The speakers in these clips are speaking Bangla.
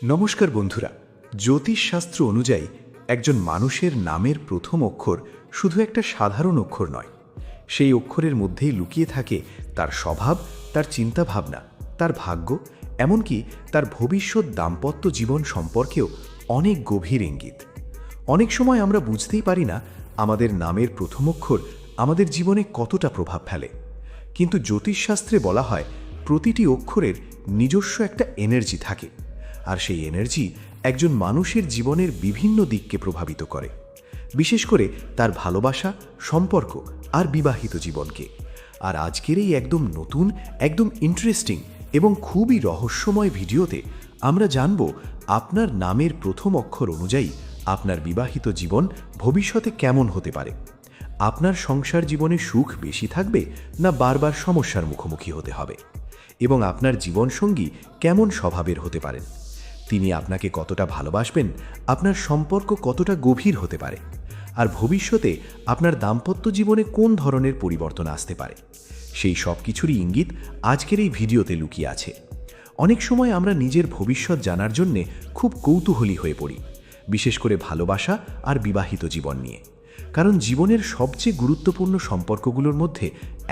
নমস্কার বন্ধুরা। জ্যোতিষশাস্ত্র অনুযায়ী একজন মানুষের নামের প্রথম অক্ষর শুধু একটা সাধারণ অক্ষর নয়, সেই অক্ষরের মধ্যেই লুকিয়ে থাকে তার স্বভাব, তার চিন্তাভাবনা, তার ভাগ্য, এমনকি তার ভবিষ্যৎ দাম্পত্য জীবন সম্পর্কেও অনেক গভীর ইঙ্গিত। অনেক সময় আমরা বুঝতেই পারি না আমাদের নামের প্রথম অক্ষর আমাদের জীবনে কতটা প্রভাব ফেলে, কিন্তু জ্যোতিষশাস্ত্রে বলা হয় প্রতিটি অক্ষরের নিজস্ব একটা এনার্জি থাকে, আর সেই এনার্জি একজন মানুষের জীবনের বিভিন্ন দিককে প্রভাবিত করে, বিশেষ করে তার ভালোবাসা, সম্পর্ক আর বিবাহিত জীবনকে। আর আজকের এই একদম নতুন, একদম ইন্টারেস্টিং এবং খুবই রহস্যময় ভিডিওতে আমরা জানব আপনার নামের প্রথম অক্ষর অনুযায়ী আপনার বিবাহিত জীবন ভবিষ্যতে কেমন হতে পারে। আপনার সংসার জীবনে সুখ বেশি থাকবে না বারবার সমস্যার মুখোমুখি হতে হবে, এবং আপনার জীবনসঙ্গী কেমন স্বভাবের হতে পারেন, তিনি আপনাকে কতটা ভালোবাসবেন, আপনার সম্পর্ক কতটা গভীর হতে পারে, আর ভবিষ্যতে আপনার দাম্পত্য জীবনে কোন ধরনের পরিবর্তন আসতে পারে, সেই সব কিছুরই ইঙ্গিত আজকের এই ভিডিওতে লুকিয়ে আছে। অনেক সময় আমরা নিজের ভবিষ্যৎ জানার জন্যে খুব কৌতূহলী হয়ে পড়ি, বিশেষ করে ভালোবাসা আর বিবাহিত জীবন নিয়ে, কারণ জীবনের সবচেয়ে গুরুত্বপূর্ণ সম্পর্কগুলোর মধ্যে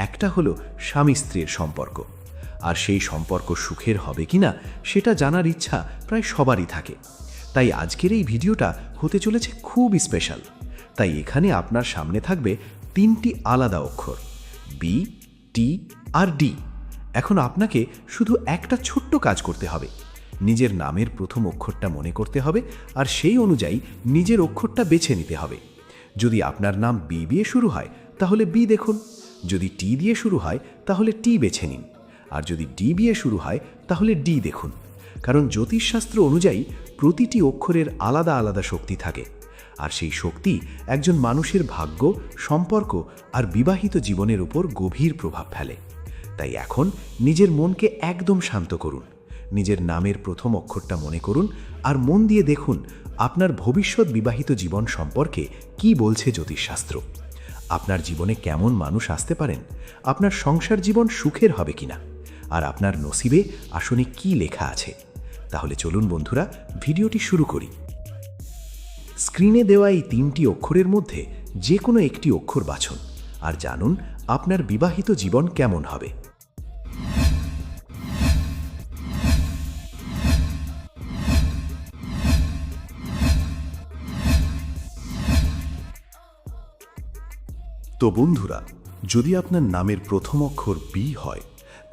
একটা হলো স্বামী স্ত্রীর সম্পর্ক। আর সেই সম্পর্ক সুখের হবে কিনা সেটা জানার ইচ্ছা প্রায় সবারই থাকে। তাই আজকের এই ভিডিওটা হতে চলেছে খুবই স্পেশাল। তাই এখানে আপনার সামনে থাকবে তিনটি আলাদা অক্ষর, বি, টি আর ডি। এখন আপনাকে শুধু একটা ছোট্ট কাজ করতে হবে, নিজের নামের প্রথম অক্ষরটা মনে করতে হবে, আর সেই অনুযায়ী নিজের অক্ষরটা বেছে নিতে হবে। যদি আপনার নাম বি দিয়ে শুরু হয় তাহলে বি দেখুন, যদি টি দিয়ে শুরু হয় তাহলে টি বেছে নিন, আর যদি ডি দিয়ে শুরু হয় তাহলে ডি দেখুন। কারণ জ্যোতিষশাস্ত্র অনুযায়ী প্রতিটি অক্ষরের আলাদা আলাদা শক্তি থাকে, আর সেই শক্তি একজন মানুষের ভাগ্য, সম্পর্ক আর বিবাহিত জীবনের উপর গভীর প্রভাব ফেলে। তাই এখন নিজের মনকে একদম শান্ত করুন, নিজের নামের প্রথম অক্ষরটা মনে করুন, আর মন দিয়ে দেখুন আপনার ভবিষ্যৎ বিবাহিত জীবন সম্পর্কে কি বলছে জ্যোতিষশাস্ত্র। আপনার জীবনে কেমন মানুষ আসতে পারেন, আপনার সংসার জীবন সুখের হবে কিনা, আর আপনার নসিবে আসলে কি লেখা আছে। তাহলে চলুন বন্ধুরা, ভিডিওটি শুরু করি। স্ক্রিনে দেওয়া এই তিনটি অক্ষরের মধ্যে যে কোনো একটি অক্ষর বাছুন, আর জানুন আপনার বিবাহিত জীবন কেমন হবে। তো বন্ধুরা, যদি আপনার নামের প্রথম অক্ষর বি হয়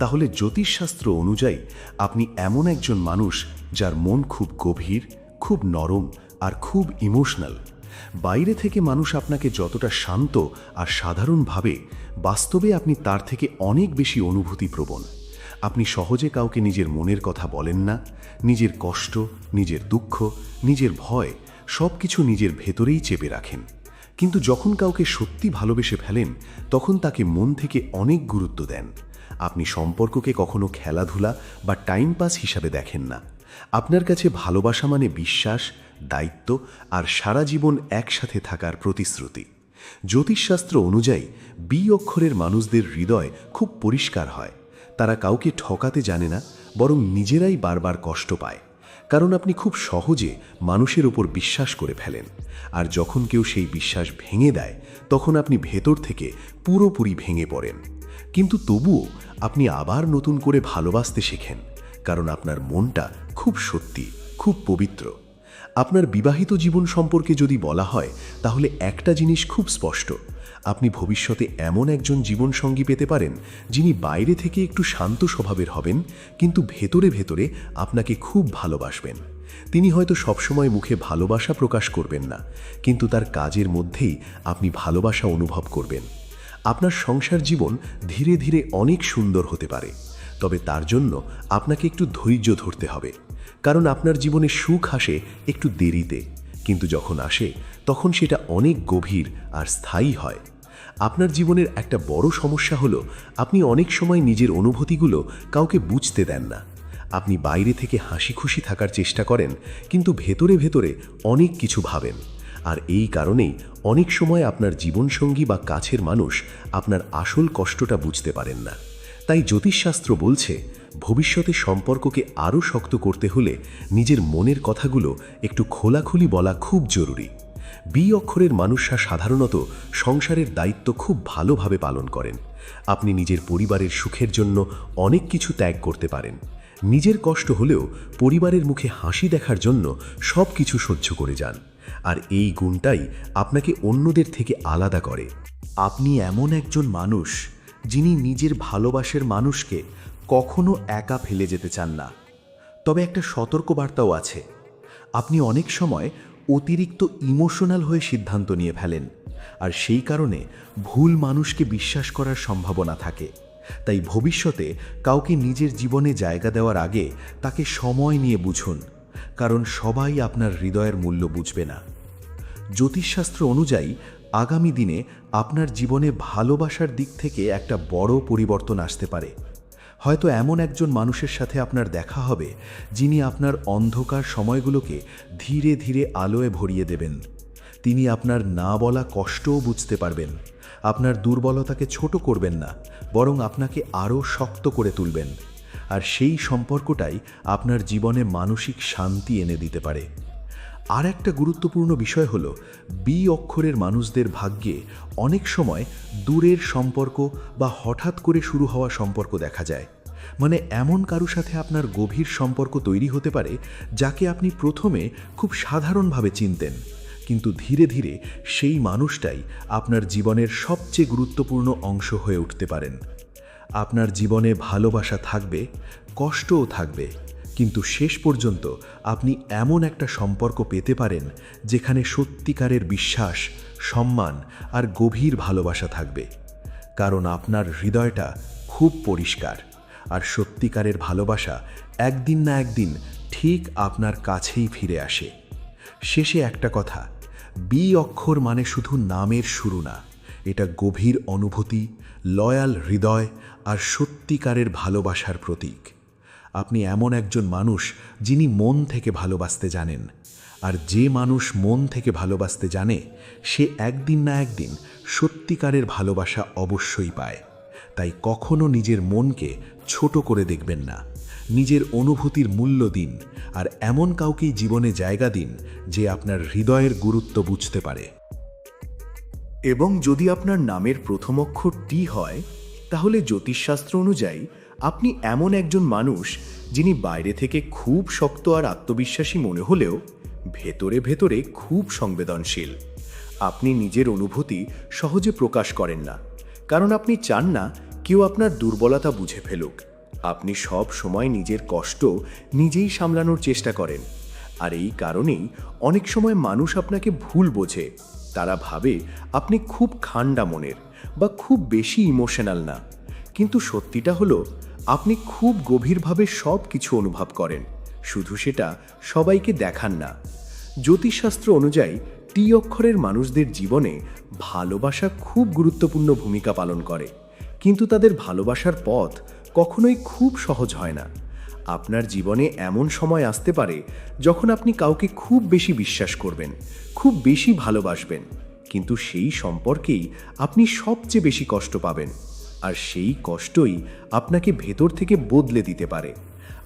তাহলে জ্যোতিষশাস্ত্র অনুযায়ী আপনি এমন একজন মানুষ যার মন খুব গভীর, খুব নরম আর খুব ইমোশনাল। বাইরে থেকে মানুষ আপনাকে যতটা শান্ত আর সাধারণ ভাবে, বাস্তবে আপনি তার থেকে অনেক বেশি অনুভূতিপ্রবণ। আপনি সহজে কাউকে নিজের মনের কথা বলেন না, নিজের কষ্ট, নিজের দুঃখ, নিজের ভয় সব কিছু নিজের ভেতরেই চেপে রাখেন। কিন্তু যখন কাউকে সত্যি ভালোবেসে ফেলেন তখন তাকে মন থেকে অনেক গুরুত্ব দেন। আপনি সম্পর্ককে কখনো খেলাধুলা বা টাইম পাস হিসাবে দেখেন না। আপনার কাছে ভালোবাসা মানে বিশ্বাস, দায়িত্ব আর সারা জীবন একসাথে থাকার প্রতিশ্রুতি। জ্যোতিষশাস্ত্র অনুযায়ী বি অক্ষরের মানুষদের হৃদয় খুব পরিষ্কার হয়। তারা কাউকে ঠকাতে জানে না, বরং নিজেরাই বারবার কষ্ট পায়, কারণ আপনি খুব সহজে মানুষের উপর বিশ্বাস করে ফেলেন। আর যখন কেউ সেই বিশ্বাস ভেঙে দেয় তখন আপনি ভেতর থেকে পুরোপুরি ভেঙে পড়েন। কিন্তু তবুও আপনি আবার নতুন করে ভালোবাসতে শেখেন, কারণ আপনার মনটা খুব সত্যি, খুব পবিত্র। আপনার বিবাহিত জীবন সম্পর্কে যদি বলা হয় তাহলে একটা জিনিস খুব স্পষ্ট, আপনি ভবিষ্যতে এমন একজন জীবনসঙ্গী পেতে পারেন যিনি বাইরে থেকে একটু শান্ত স্বভাবের হবেন, কিন্তু ভেতরে ভেতরে আপনাকে খুব ভালোবাসবেন। তিনি হয়তো সবসময় মুখে ভালোবাসা প্রকাশ করবেন না, কিন্তু তার কাজের মধ্যেই আপনি ভালোবাসা অনুভব করবেন। আপনার সংসার জীবন ধীরে ধীরে অনেক সুন্দর হতে পারে, তবে তার জন্য আপনাকে একটু ধৈর্য ধরতে হবে, কারণ আপনার জীবনে সুখ আসে একটু দেরিতে, কিন্তু যখন আসে তখন সেটা অনেক গভীর আর স্থায়ী হয়। আপনার জীবনের একটা বড় সমস্যা হলো আপনি অনেক সময় নিজের অনুভূতিগুলো কাউকে বুঝতে দেন না। আপনি বাইরে থেকে হাসি খুশি থাকার চেষ্টা করেন, কিন্তু ভেতরে ভেতরে অনেক কিছু ভাবেন। আর এই কারণেই অনেক সময় আপনার জীবনসঙ্গী বা কাছের মানুষ আপনার আসল কষ্টটা বুঝতে পারেন না। তাই জ্যোতিষশাস্ত্র বলছে ভবিষ্যতে সম্পর্ককে আরও শক্ত করতে হলে নিজের মনের কথাগুলো একটু খোলাখুলি বলা খুব জরুরি। বি অক্ষরের মানুষরা সাধারণত সংসারের দায়িত্ব খুব ভালোভাবে পালন করেন। আপনি নিজের পরিবারের সুখের জন্য অনেক কিছু ত্যাগ করতে পারেন। নিজের কষ্ট হলেও পরিবারের মুখে হাসি দেখার জন্য সব কিছু সহ্য করে যান। আর এই গুণটাই আপনাকে অন্যদের থেকে আলাদা করে। আপনি এমন একজন মানুষ যিনি নিজের ভালোবাসার মানুষকে কখনো একা ফেলে যেতে চান না। তবে একটা সতর্কবার্তাও আছে। আপনি অনেক সময় অতিরিক্ত ইমোশনাল হয়ে সিদ্ধান্ত নিয়ে ফেলেন, আর সেই কারণে ভুল মানুষকে বিশ্বাস করার সম্ভাবনা থাকে। তাই ভবিষ্যতে কাউকে নিজের জীবনে জায়গা দেওয়ার আগে তাকে সময় নিয়ে বুঝুন, কারণ সবাই আপনার হৃদয়ের মূল্য বুঝবে না। জ্যোতিষশাস্ত্র অনুযায়ী আগামী দিনে আপনার জীবনে ভালোবাসার দিক থেকে একটা বড় পরিবর্তন আসতে পারে। হয়তো এমন একজন মানুষের সাথে আপনার দেখা হবে যিনি আপনার অন্ধকার সময়গুলোকে ধীরে ধীরে আলোয় ভরিয়ে দেবেন। তিনি আপনার না বলা কষ্টও বুঝতে পারবেন। আপনার দুর্বলতাকে ছোট করবেন না, বরং আপনাকে আরও শক্ত করে তুলবেন। আর সেই সম্পর্কটাই আপনার জীবনে মানসিক শান্তি এনে দিতে পারে। আর একটা গুরুত্বপূর্ণ বিষয় হলো, বি অক্ষরের মানুষদের ভাগ্যে অনেক সময় দূরের সম্পর্ক বা হঠাৎ করে শুরু হওয়া সম্পর্ক দেখা যায়। মানে এমন কারো সাথে আপনার গভীর সম্পর্ক তৈরি হতে পারে যাকে আপনি প্রথমে খুব সাধারণভাবে চিনতেন, কিন্তু ধীরে ধীরে সেই মানুষটাই আপনার জীবনের সবচেয়ে গুরুত্বপূর্ণ অংশ হয়ে উঠতে পারেন। আপনার জীবনে ভালোবাসা থাকবে, কষ্টও থাকবে, কিন্তু শেষ পর্যন্ত আপনি এমন একটা সম্পর্ক পেতে পারেন যেখানে সত্যিকারের বিশ্বাস, সম্মান আর গভীর ভালোবাসা থাকবে। কারণ আপনার হৃদয়টা খুব পরিষ্কার, আর সত্যিকারের ভালোবাসা একদিন না একদিন ঠিক আপনার কাছেই ফিরে আসে। শেষে একটা কথা, বি অক্ষর মানে শুধু নামের শুরু না, এটা গভীর অনুভূতি, লয়াল হৃদয় আর সত্যিকারের ভালোবাসার প্রতীক। আপনি এমন একজন মানুষ যিনি মন থেকে ভালোবাসতে জানেন, আর যে মানুষ মন থেকে ভালোবাসতে জানে সে একদিন না একদিন সত্যিকারের ভালোবাসা অবশ্যই পায়। তাই কখনো নিজের মনকে ছোট করে দেখবেন না, নিজের অনুভূতির মূল্য দিন, আর এমন কাউকেই জীবনে জায়গা দিন যে আপনার হৃদয়ের গুরুত্ব বুঝতে পারে। এবং যদি আপনার নামের প্রথম অক্ষর টি হয়, তাহলে জ্যোতিষশাস্ত্র অনুযায়ী আপনি এমন একজন মানুষ যিনি বাইরে থেকে খুব শক্ত আর আত্মবিশ্বাসী মনে হলেও ভেতরে ভেতরে খুব সংবেদনশীল। আপনি নিজের অনুভূতি সহজে প্রকাশ করেন না, কারণ আপনি চান না কেউ আপনার দুর্বলতা বুঝে ফেলুক। আপনি সব সময় নিজের কষ্ট নিজেই সামলানোর চেষ্টা করেন, আর এই কারণেই অনেক সময় মানুষ আপনাকে ভুল বোঝে। তারা ভাবে আপনি খুব ঠান্ডা মনের বা খুব বেশি ইমোশনাল না, কিন্তু সত্যিটা হলো আপনি খুব গভীরভাবে সব কিছু অনুভব করেন, শুধু সেটা সবাইকে দেখান না। জ্যোতিষশাস্ত্র অনুযায়ী টি অক্ষরের মানুষদের জীবনে ভালোবাসা খুব গুরুত্বপূর্ণ ভূমিকা পালন করে, কিন্তু তাদের ভালোবাসার পথ কখনোই খুব সহজ হয় না। আপনার জীবনে এমন সময় আসতে পারে যখন আপনি কাউকে খুব বেশি বিশ্বাস করবেন, খুব বেশি ভালোবাসবেন, কিন্তু সেই সম্পর্কেই আপনি সবচেয়ে বেশি কষ্ট পাবেন, আর সেই কষ্টই আপনাকে ভেতর থেকে বদলে দিতে পারে।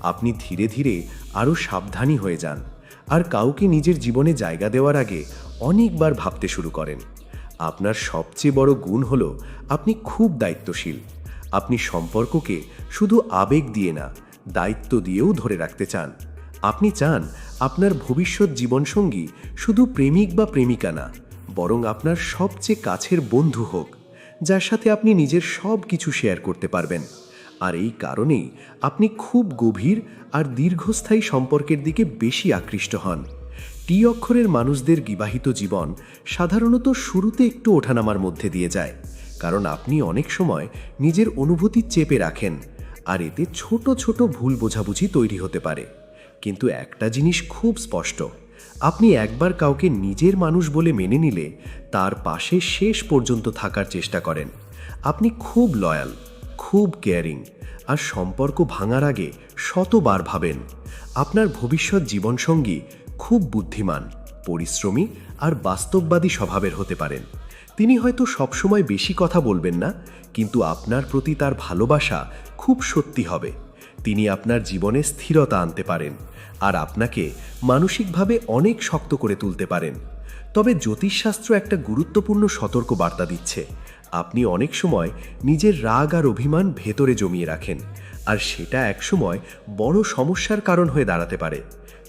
আপনি ধীরে ধীরে আরও সাবধানী হয়ে যান, আর কাউকে নিজের জীবনে জায়গা দেওয়ার আগে অনেকবার ভাবতে শুরু করেন। আপনার সবচেয়ে বড় গুণ হলো আপনি খুব দায়িত্বশীল। আপনি সম্পর্ককে শুধু আবেগ দিয়ে না, দায়িত্ব দিয়েও ধরে রাখতে চান। আপনি চান আপনার ভবিষ্যৎ জীবনসঙ্গী শুধু প্রেমিক বা প্রেমিকা না, বরং আপনার সবচেয়ে কাছের বন্ধু হোক, যার সাথে আপনি নিজের সব কিছু শেয়ার করতে পারবেন। আর এই কারণেই আপনি খুব গভীর আর দীর্ঘস্থায়ী সম্পর্কের দিকে বেশি আকৃষ্ট হন। টি অক্ষরের মানুষদের বিবাহিত জীবন সাধারণত শুরুতে একটু ওঠানামার মধ্যে দিয়ে যায়, কারণ আপনি অনেক সময় নিজের অনুভূতি চেপে রাখেন, আর এতে ছোট ছোট ভুল বোঝাবুঝি তৈরি হতে পারে। কিন্তু একটা জিনিস খুব স্পষ্ট, আপনি একবার কাউকে নিজের মানুষ বলে মেনে নিলে তার পাশে শেষ পর্যন্ত থাকার চেষ্টা করেন। আপনি খুব লয়াল, খুব কেয়ারিং, আর সম্পর্ক ভাঙার আগে শতবার ভাবেন। আপনার ভবিষ্যৎ জীবনসঙ্গী খুব বুদ্ধিমান, পরিশ্রমী আর বাস্তববাদী স্বভাবের হতে পারেন। তিনি হয়তো সবসময় বেশি কথা বলবেন না, কিন্তু আপনার প্রতি তার ভালোবাসা খুব সত্যি হবে। তিনি আপনার জীবনে স্থিরতা আনতে পারেন আর আপনাকে মানসিকভাবে অনেক শক্ত করে তুলতে পারেন। তবে জ্যোতিষশাস্ত্র একটা গুরুত্বপূর্ণ সতর্ক বার্তা দিচ্ছে। আপনি অনেক সময় নিজের রাগ আর অভিমান ভেতরে জমিয়ে রাখেন, আর সেটা একসময় বড় সমস্যার কারণ হয়ে দাঁড়াতে পারে।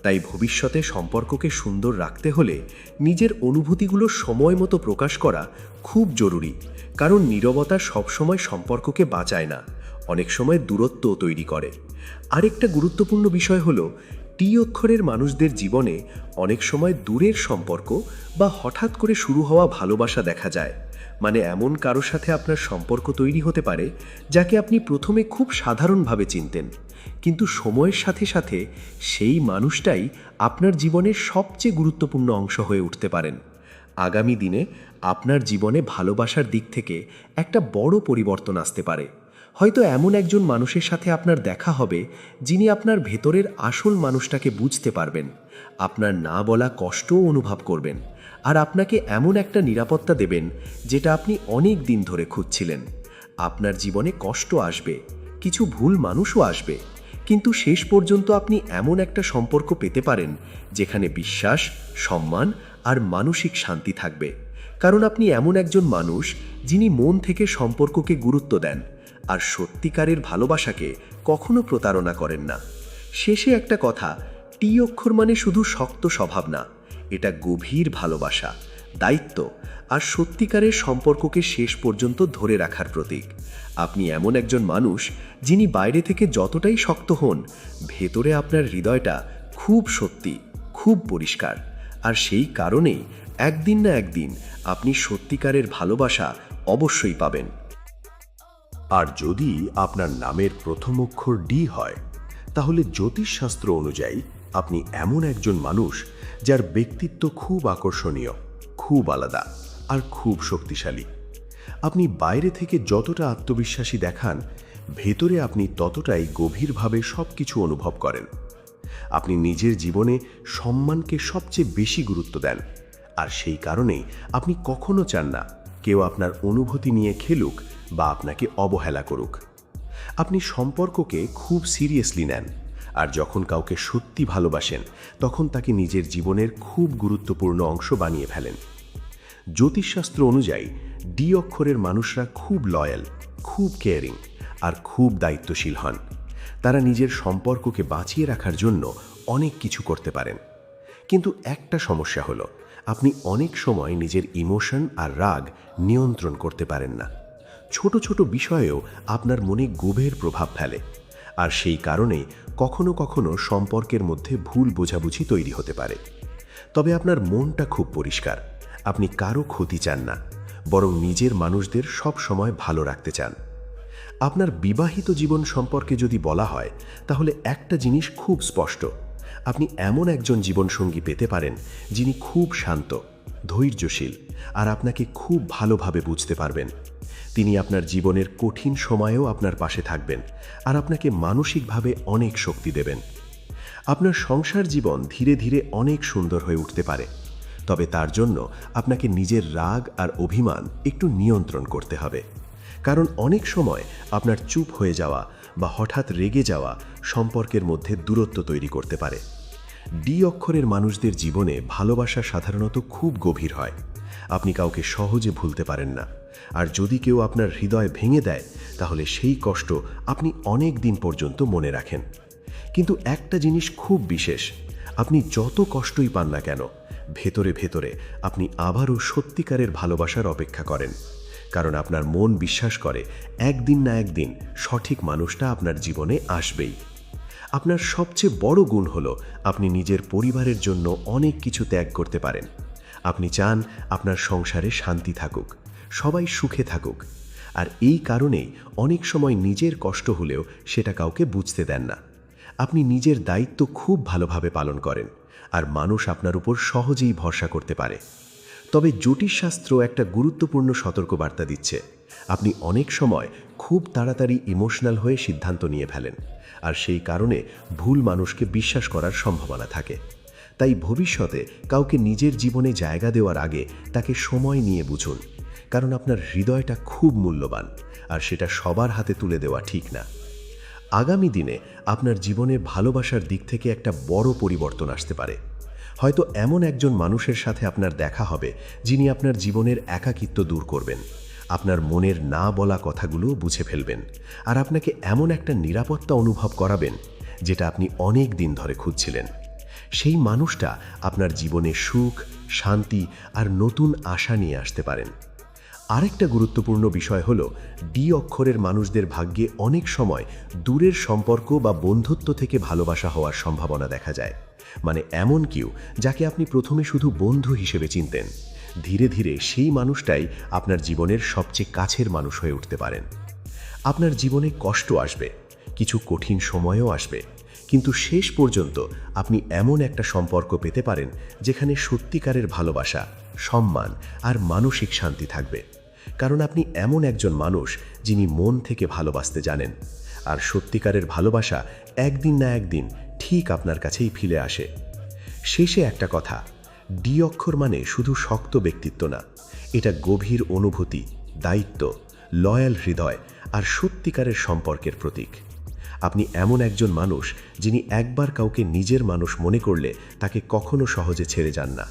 তাই ভবিষ্যতে সম্পর্ককে সুন্দর রাখতে হলে নিজের অনুভূতিগুলো সময় মতো প্রকাশ করা খুব জরুরি। কারণ নীরবতা সবসময় সম্পর্ককে বাঁচায় না, অনেক সময় দূরত্বও তৈরি করে। আরেকটা গুরুত্বপূর্ণ বিষয় হলো, টি অক্ষরের মানুষদের জীবনে অনেক সময় দূরের সম্পর্ক বা হঠাৎ করে শুরু হওয়া ভালোবাসা দেখা যায়। মানে এমন কারো সাথে আপনার সম্পর্ক তৈরি হতে পারে যাকে আপনি প্রথমে খুব সাধারণভাবে চিনতেন, কিন্তু সময়ের সাথে সাথে সেই মানুষটাই আপনার জীবনের সবচেয়ে গুরুত্বপূর্ণ অংশ হয়ে উঠতে পারেন। আগামী দিনে আপনার জীবনে ভালোবাসার দিক থেকে একটা বড় পরিবর্তন আসতে পারে। হয়তো এমন একজন মানুষের সাথে আপনার দেখা হবে যিনি আপনার ভেতরের আসল মানুষটাকে বুঝতে পারবেন, আপনার না বলা কষ্টও অনুভব করবেন, আর আপনাকে এমন একটা নিরাপত্তা দেবেন যেটা আপনি অনেক দিন ধরে খুঁজছিলেন। আপনার জীবনে কষ্ট আসবে, কিছু ভুল মানুষও আসবে, কিন্তু শেষ পর্যন্ত আপনি এমন একটা সম্পর্ক পেতে পারেন যেখানে বিশ্বাস, সম্মান আর মানসিক শান্তি থাকবে। কারণ আপনি এমন একজন মানুষ যিনি মন থেকে সম্পর্ককে গুরুত্ব দেন আর সত্যিকারের ভালোবাসাকে কখনো প্রতারণা করেন না। শেষে একটা কথা, টি অক্ষর মানে শুধু শক্ত স্বভাব না, এটা গভীর ভালোবাসা, দায়িত্ব আর সত্যিকারের সম্পর্ককে শেষ পর্যন্ত ধরে রাখার প্রতীক। আপনি এমন একজন মানুষ যিনি বাইরে থেকে যতটাই শক্ত হন, ভেতরে আপনার হৃদয়টা খুব সত্যি, খুব পরিষ্কার। আর সেই কারণেই একদিন না একদিন আপনি সত্যিকারের ভালোবাসা অবশ্যই পাবেন। আর যদি আপনার নামের প্রথম অক্ষর ডি হয়, তাহলে জ্যোতিষশাস্ত্র অনুযায়ী আপনি এমন একজন মানুষ যার ব্যক্তিত্ব খুব আকর্ষণীয়, খুব আলাদা আর খুব শক্তিশালী। আপনি বাইরে থেকে যতটা আত্মবিশ্বাসী দেখান, ভেতরে আপনি ততটাই গভীরভাবে সব কিছু অনুভব করেন। আপনি নিজের জীবনে সম্মানকে সবচেয়ে বেশি গুরুত্ব দেন, আর সেই কারণেই আপনি কখনো চান না কেউ আপনার অনুভূতি নিয়ে খেলুক বা আপনাকে অবহেলা করুক। আপনি সম্পর্ককে খুব সিরিয়াসলি নেন, আর যখন কাউকে সত্যি ভালোবাসেন তখন তাকে নিজের জীবনের খুব গুরুত্বপূর্ণ অংশ বানিয়ে ফেলেন। জ্যোতিষশাস্ত্র অনুযায়ী ডি অক্ষরের মানুষরা খুব লয়াল, খুব কেয়ারিং আর খুব দায়িত্বশীল হন। তারা নিজের সম্পর্ককে বাঁচিয়ে রাখার জন্য অনেক কিছু করতে পারেন। কিন্তু একটা সমস্যা হলো, আপনি অনেক সময় নিজের ইমোশন আর রাগ নিয়ন্ত্রণ করতে পারেন না। ছোট ছোট বিষয়েও আপনার মনে গভীর প্রভাব ফেলে, আর সেই কারণে কখনো কখনো সম্পর্কের মধ্যে ভুল বোঝাবুঝি তৈরি হতে পারে। তবে আপনার মনটা খুব পরিষ্কার, আপনি কারো ক্ষতি চান না, বরং নিজের মানুষদের সব সময় ভালো রাখতে চান। আপনার বিবাহিত জীবন সম্পর্কে যদি বলা হয়, তাহলে একটা জিনিস খুব স্পষ্ট, আপনি এমন একজন জীবনসঙ্গী পেতে পারেন যিনি খুব শান্ত, ধৈর্যশীল আর আপনাকে খুব ভালোভাবে বুঝতে পারবেন। তিনি আপনার জীবনের কঠিন সময়েও আপনার পাশে থাকবেন আর আপনাকে মানসিকভাবে অনেক শক্তি দেবেন। আপনার সংসার জীবন ধীরে ধীরে অনেক সুন্দর হয়ে উঠতে পারে, তবে তার জন্য আপনাকে নিজের রাগ আর অভিমান একটু নিয়ন্ত্রণ করতে হবে। কারণ অনেক সময় আপনার চুপ হয়ে যাওয়া বা হঠাৎ রেগে যাওয়া সম্পর্কের মধ্যে দূরত্ব তৈরি করতে পারে। ডি অক্ষরের মানুষদের জীবনে ভালোবাসা সাধারণত খুব গভীর হয়। আপনি কাউকে সহজে ভুলতে পারেন না, আর যদি কেউ আপনার হৃদয় ভেঙে দেয়, তাহলে সেই কষ্ট আপনি অনেক দিন পর্যন্ত মনে রাখেন। কিন্তু একটা জিনিস খুব বিশেষ, আপনি যত কষ্টই পান না কেন, ভেতরে ভেতরে আপনি আবারও সত্যিকারের ভালোবাসার অপেক্ষা করেন। কারণ আপনার মন বিশ্বাস করে একদিন না একদিন সঠিক মানুষটা আপনার জীবনে আসবেই। আপনার সবচেয়ে বড় গুণ হলো আপনি নিজের পরিবারের জন্য অনেক কিছু ত্যাগ করতে পারেন। আপনি চান আপনার সংসারে শান্তি থাকুক, সবাই সুখে থাকুক, আর এই কারণেই অনেক সময় নিজের কষ্ট হলেও সেটা কাউকে বুঝতে দেন না। আপনি নিজের দায়িত্ব খুব ভালোভাবে পালন করেন, আর মানুষ আপনার উপর সহজেই ভরসা করতে পারে। তবে জ্যোতিষশাস্ত্র একটা গুরুত্বপূর্ণ সতর্কবার্তা দিচ্ছে, আপনি অনেক সময় খুব তাড়াতাড়ি ইমোশনাল হয়ে সিদ্ধান্ত নিয়ে ফেলেন, আর সেই কারণে ভুল মানুষকে বিশ্বাস করার সম্ভাবনা থাকে। তাই ভবিষ্যতে কাউকে নিজের জীবনে জায়গা দেওয়ার আগে তাকে সময় নিয়ে বুঝুন, কারণ আপনার হৃদয়টা খুব মূল্যবান, আর সেটা সবার হাতে তুলে দেওয়া ঠিক না। আগামী দিনে আপনার জীবনে ভালোবাসার দিক থেকে একটা বড় পরিবর্তন আসতে পারে। হয়তো এমন একজন মানুষের সাথে আপনার দেখা হবে যিনি আপনার জীবনের একাকিত্ব দূর করবেন, আপনার মনের না বলা কথাগুলো বুঝে ফেলবেন, আর আপনাকে এমন একটা নিরাপত্তা অনুভব করাবেন যেটা আপনি অনেক দিন ধরে খুঁজছিলেন। সেই মানুষটা আপনার জীবনে সুখ, শান্তি আর নতুন আশা নিয়ে আসতে পারেন। আরেকটা গুরুত্বপূর্ণ বিষয় হলো, ডি অক্ষরের মানুষদের ভাগ্যে অনেক সময় দূরের সম্পর্ক বা বন্ধুত্ব থেকে ভালোবাসা হওয়ার সম্ভাবনা দেখা যায়। মানে এমন কেউ যাকে আপনি প্রথমে শুধু বন্ধু হিসেবে চিনতেন, ধীরে ধীরে সেই মানুষটাই আপনার জীবনের সবচেয়ে কাছের মানুষ হয়ে উঠতে পারেন। আপনার জীবনে কষ্ট আসবে, কিছু কঠিন সময়ও আসবে, কিন্তু শেষ পর্যন্ত আপনি এমন একটা সম্পর্ক পেতে পারেন যেখানে সত্যিকারের ভালোবাসা, সম্মান আর মানসিক শান্তি থাকবে। কারণ আপনি এমন একজন মানুষ যিনি মন থেকে ভালোবাসতে জানেন, আর সত্যিকারের ভালোবাসা একদিন না একদিন ঠিক আপনার কাছেই ফিরে আসে। শেষে একটা কথা, ডি অক্ষর মানে শুধু শক্ত ব্যক্তিত্ব না, এটা গভীর অনুভূতি, দায়িত্ব, লয়াল হৃদয় আর সত্যিকারের সম্পর্কের প্রতীক। আপনি এমন একজন মানুষ যিনি একবার কাউকে নিজের মানুষ মনে করলে তাকে কখনো সহজে ছেড়ে যান না,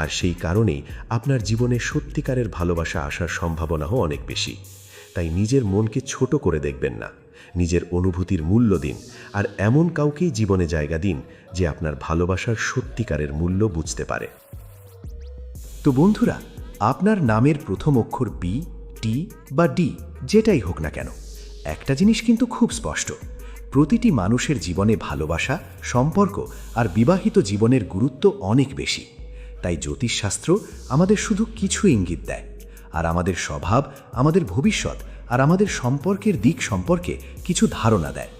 আর সেই কারণেই আপনার জীবনে সত্যিকারের ভালোবাসা আসার সম্ভাবনাও অনেক বেশি। তাই নিজের মনকে ছোট করে দেখবেন না, নিজের অনুভূতির মূল্য দিন, আর এমন কাউকেই জীবনে জায়গা দিন যে আপনার ভালোবাসার সত্যিকারের মূল্য বুঝতে পারে। তো বন্ধুরা, আপনার নামের প্রথম অক্ষর বি, টি বা ডি যেটাই হোক না কেন, একটা জিনিস কিন্তু খুব স্পষ্ট, প্রতিটি মানুষের জীবনে ভালোবাসা, সম্পর্ক আর বিবাহিত জীবনের গুরুত্ব অনেক বেশি। তাই জ্যোতিষশাস্ত্র আমাদের শুধু কিছু ইঙ্গিত দেয়, আর আমাদের স্বভাব, আমাদের ভবিষ্যৎ আর আমাদের সম্পর্কের দিক সম্পর্কে কিছু ধারণা দেয়।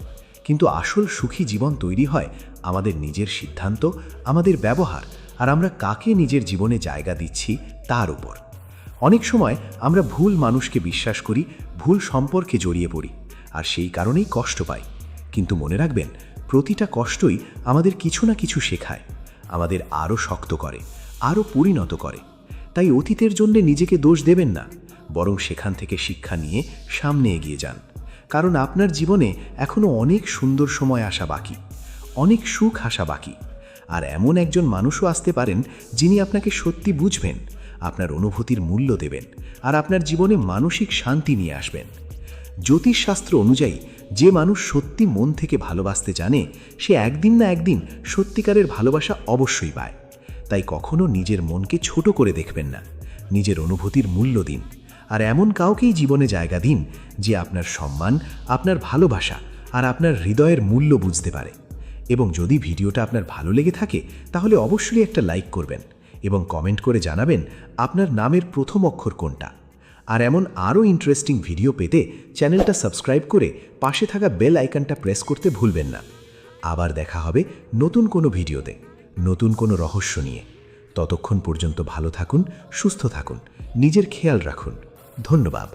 কিন্তু আসল সুখী জীবন তৈরি হয় আমাদের নিজের সিদ্ধান্ত, আমাদের ব্যবহার আর আমরা কাকে নিজের জীবনে জায়গা দিচ্ছি তার উপর। অনেক সময় আমরা ভুল মানুষকে বিশ্বাস করি, ভুল সম্পর্কে জড়িয়ে পড়ি, আর সেই কারণেই কষ্ট পাই। কিন্তু মনে রাখবেন, প্রতিটা কষ্টই আমাদের কিছু না কিছু শেখায়, আমাদের আরও শক্ত করে, আরও পরিণত করে। তাই অতীতের জন্য নিজেকে দোষ দেবেন না, বরং সেখান থেকে শিক্ষা নিয়ে সামনে এগিয়ে যান। কারণ আপনার জীবনে এখনও অনেক সুন্দর সময় আসা বাকি, অনেক সুখ আসা বাকি। আর এমন একজন মানুষও আসতে পারেন যিনি আপনাকে সত্যি বুঝবেন, আপনার অনুভূতির মূল্য দেবেন, আর আপনার জীবনে মানসিক শান্তি নিয়ে আসবেন। জ্যোতিষশাস্ত্র অনুযায়ী যে মানুষ সত্যি মন থেকে ভালোবাসতে জানে, সে একদিন না একদিন সত্যিকারের ভালোবাসা অবশ্যই পায়। তাই কখনো নিজের মনকে ছোট করে দেখবেন না, নিজের অনুভূতির মূল্য দিন, আর এমন কাউকেই জীবনে জায়গা দিন যে আপনার সম্মান, আপনার ভালোবাসা আর আপনার হৃদয়ের মূল্য বুঝতে পারে। এবং যদি ভিডিওটা আপনার ভালো লেগে থাকে তাহলে অবশ্যই একটা লাইক করবেন এবং কমেন্ট করে জানাবেন আপনার নামের প্রথম অক্ষর কোনটা। আর এমন আরও ইন্টারেস্টিং ভিডিও পেতে চ্যানেলটা সাবস্ক্রাইব করে পাশে থাকা বেল আইকনটা প্রেস করতে ভুলবেন না। আবার দেখা হবে নতুন কোনো ভিডিওতে, নতুন কোনো রহস্য নিয়ে। ততক্ষণ পর্যন্ত ভালো থাকুন, সুস্থ থাকুন, নিজের খেয়াল রাখুন। ধন্যবাদ।